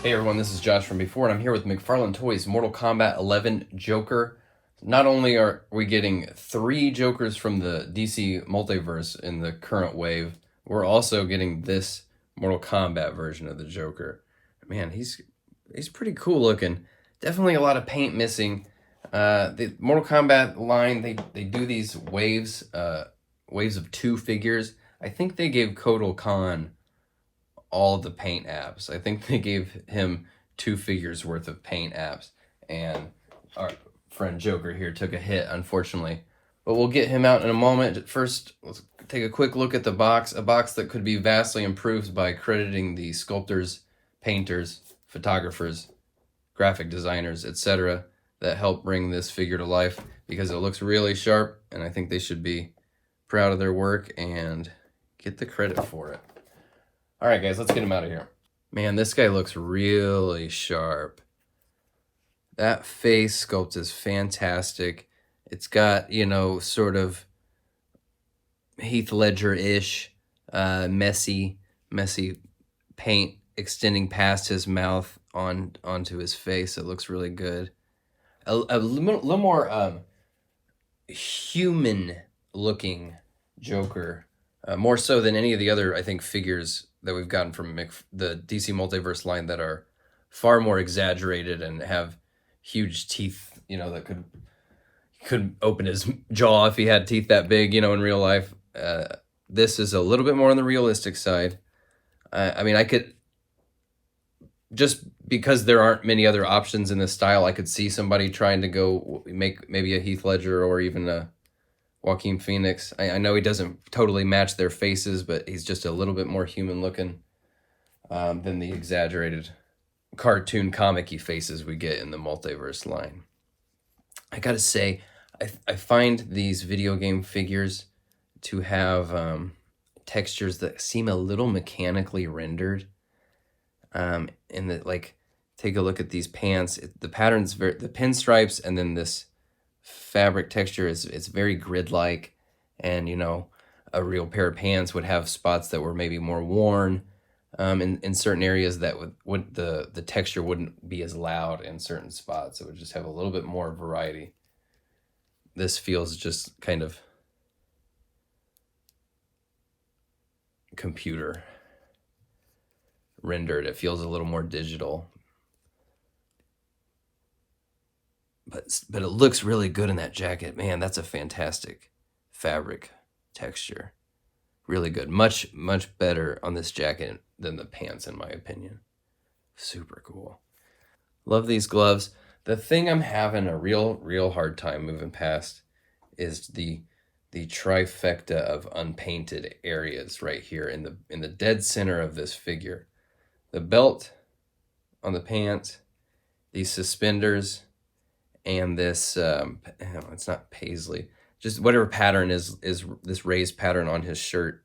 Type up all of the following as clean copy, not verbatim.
Hey everyone, this is Josh from before, and I'm here with McFarlane Toys Mortal Kombat 11 Joker. Not only are we getting 3 Jokers from the DC multiverse in the current wave, we're also getting this Mortal Kombat version of the Joker. Man, he's pretty cool looking. Definitely a lot of paint missing. The Mortal Kombat line, they do these waves, waves of 2 figures. I think they gave Kotal Khan all the paint apps. I think they gave him 2 figures worth of paint apps, and our friend Joker here took a hit, unfortunately. But we'll get him out in a moment. First, let's take a quick look at the box. A box that could be vastly improved by crediting the sculptors, painters, photographers, graphic designers, etc. that helped bring this figure to life, because it looks really sharp, and I think they should be proud of their work and get the credit for it. All right, guys, let's get him out of here. Man, this guy looks really sharp. That face sculpt is fantastic. It's got, sort of Heath Ledger-ish, messy paint extending past his mouth onto his face. It looks really good. A little more human-looking Joker, more so than any of the other, I think, figures that we've gotten from the DC Multiverse line that are far more exaggerated and have huge teeth, that could open his jaw if he had teeth that big, in real life. This is a little bit more on the realistic side. I mean, I could, just because there aren't many other options in this style, I could see somebody trying to go make maybe a Heath Ledger or even a Joaquin Phoenix. I know he doesn't totally match their faces, but he's just a little bit more human looking than the exaggerated cartoon comic-y faces we get in the multiverse line. I gotta say, I find these video game figures to have textures that seem a little mechanically rendered. And that, like, take a look at these pants. The pattern's the pinstripes, and then this fabric texture it's very grid-like, and a real pair of pants would have spots that were maybe more worn in certain areas, that would the texture wouldn't be as loud in certain spots. It would just have a little bit more variety. This feels just kind of computer rendered. It feels a little more digital. But it looks really good in that jacket. Man, that's a fantastic fabric texture. Really good. Much better on this jacket than the pants, in my opinion. Super cool. Love these gloves. The thing I'm having a real hard time moving past is the trifecta of unpainted areas right here in the dead center of this figure. The belt on the pants, these suspenders, and this it's not paisley, just whatever pattern is this raised pattern on his shirt.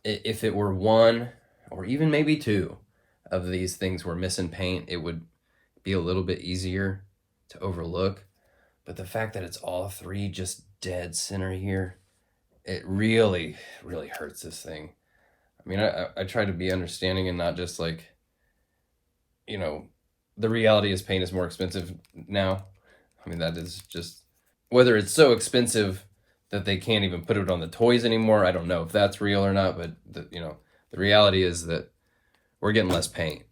If it were one or even maybe 2 of these things were missing paint, it would be a little bit easier to overlook. But the fact that it's all 3 just dead center here, it really hurts this thing. I mean, I try to be understanding and not just like, the reality is paint is more expensive now. I mean, that is just, whether it's so expensive that they can't even put it on the toys anymore, I don't know if that's real or not, but the reality is that we're getting less paint.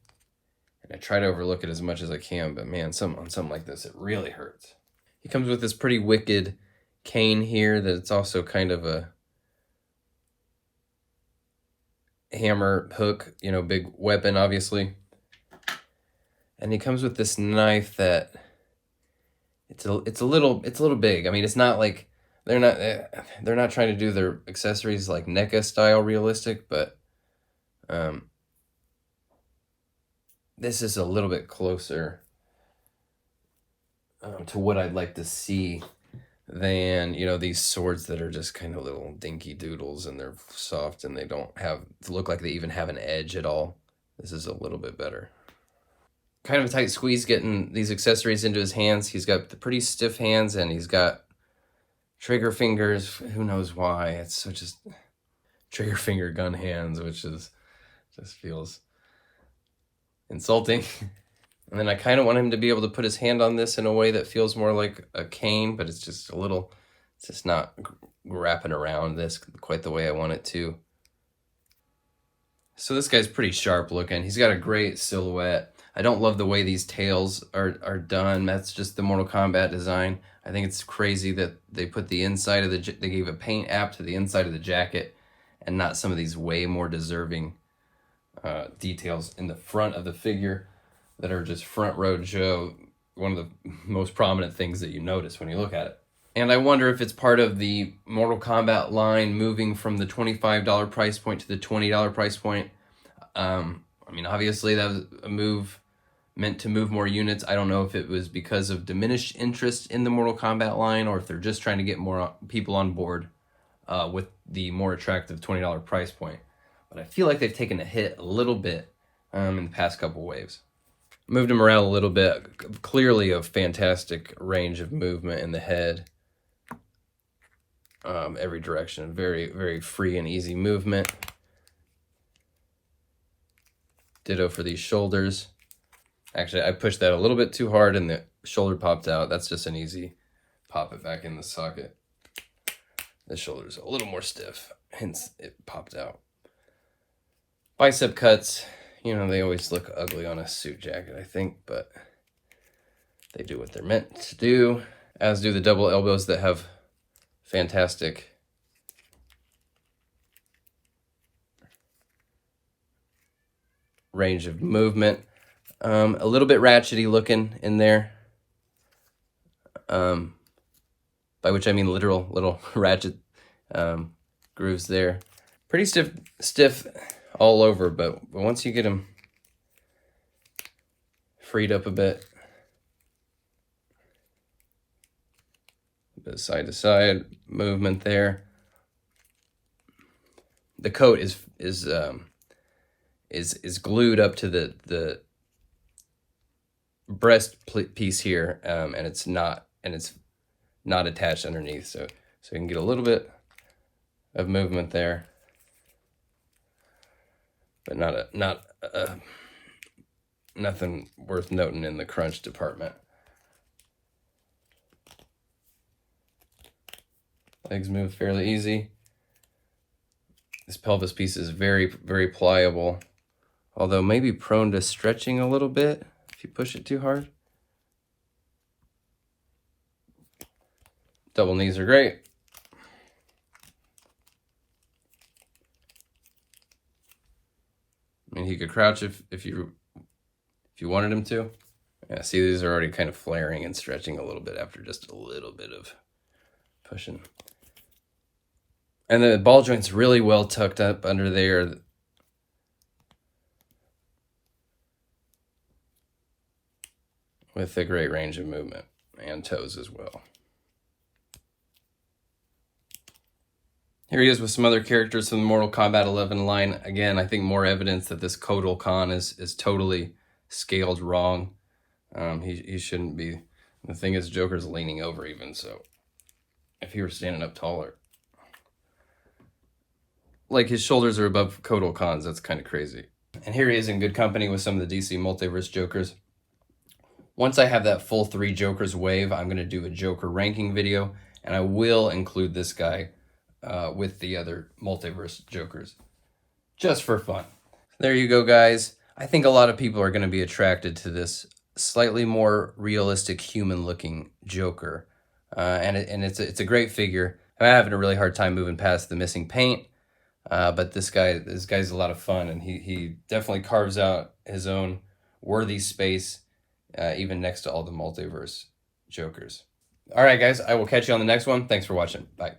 And I try to overlook it as much as I can, but man, on something like this, it really hurts. He comes with this pretty wicked cane here that it's also kind of a hammer hook, big weapon, obviously. And he comes with this knife that it's a little big. I mean, it's not like they're not trying to do their accessories like NECA style realistic, but this is a little bit closer to what I'd like to see than these swords that are just kind of little dinky doodles, and they're soft and they don't look like they even have an edge at all. This is a little bit better. Kind of a tight squeeze getting these accessories into his hands. He's got the pretty stiff hands, and he's got trigger fingers. Who knows why? It's so just trigger finger gun hands, which is just feels insulting. And then I kind of want him to be able to put his hand on this in a way that feels more like a cane, but it's just a little, it's just not wrapping around this quite the way I want it to. So this guy's pretty sharp looking. He's got a great silhouette. I don't love the way these tails are done. That's just the Mortal Kombat design. I think it's crazy that they put the inside of they gave a paint app to the inside of the jacket and not some of these way more deserving details in the front of the figure that are just front row Joe, one of the most prominent things that you notice when you look at it. And I wonder if it's part of the Mortal Kombat line moving from the $25 price point to the $20 price point. I mean, obviously that was a move meant to move more units. I don't know if it was because of diminished interest in the Mortal Kombat line or if they're just trying to get more people on board with the more attractive $20 price point. But I feel like they've taken a hit a little bit in the past couple waves. Moved him around a little bit. Clearly a fantastic range of movement in the head. Every direction. Very, very free and easy movement. Ditto for these shoulders. Actually, I pushed that a little bit too hard and the shoulder popped out. That's just an easy pop it back in the socket. The shoulder's a little more stiff, hence it popped out. Bicep cuts, you know, they always look ugly on a suit jacket, I think, but they do what they're meant to do, as do the double elbows that have fantastic range of movement. A little bit ratchety looking in there, by which I mean literal little ratchet grooves there. Pretty stiff all over, but once you get them freed up a bit of side to side movement there. The coat is glued up to the breast piece here, and it's not attached underneath, so you can get a little bit of movement there, but nothing worth noting in the crunch department. Legs move fairly easy. This pelvis piece is very, very pliable, although maybe prone to stretching a little bit if you push it too hard. Double knees are great. I mean, he could crouch if you wanted him to. Yeah, see, these are already kind of flaring and stretching a little bit after just a little bit of pushing. And the ball joint's really well tucked up under there. With a great range of movement and toes as well. Here he is with some other characters from the Mortal Kombat 11 line. Again, I think more evidence that this Kotal Khan is totally scaled wrong. He shouldn't be. The thing is, Joker's leaning over even, so if he were standing up taller. Like his shoulders are above Kotal Khan's, that's kind of crazy. And here he is in good company with some of the DC Multiverse Jokers. Once I have that full 3 Jokers wave, I'm going to do a Joker ranking video, and I will include this guy with the other Multiverse Jokers, just for fun. There you go, guys. I think a lot of people are going to be attracted to this slightly more realistic, human-looking Joker, and it's a great figure. I'm having a really hard time moving past the missing paint, but this guy's a lot of fun, and he definitely carves out his own worthy space, even next to all the Multiverse Jokers. All right, guys, I will catch you on the next one. Thanks for watching. Bye.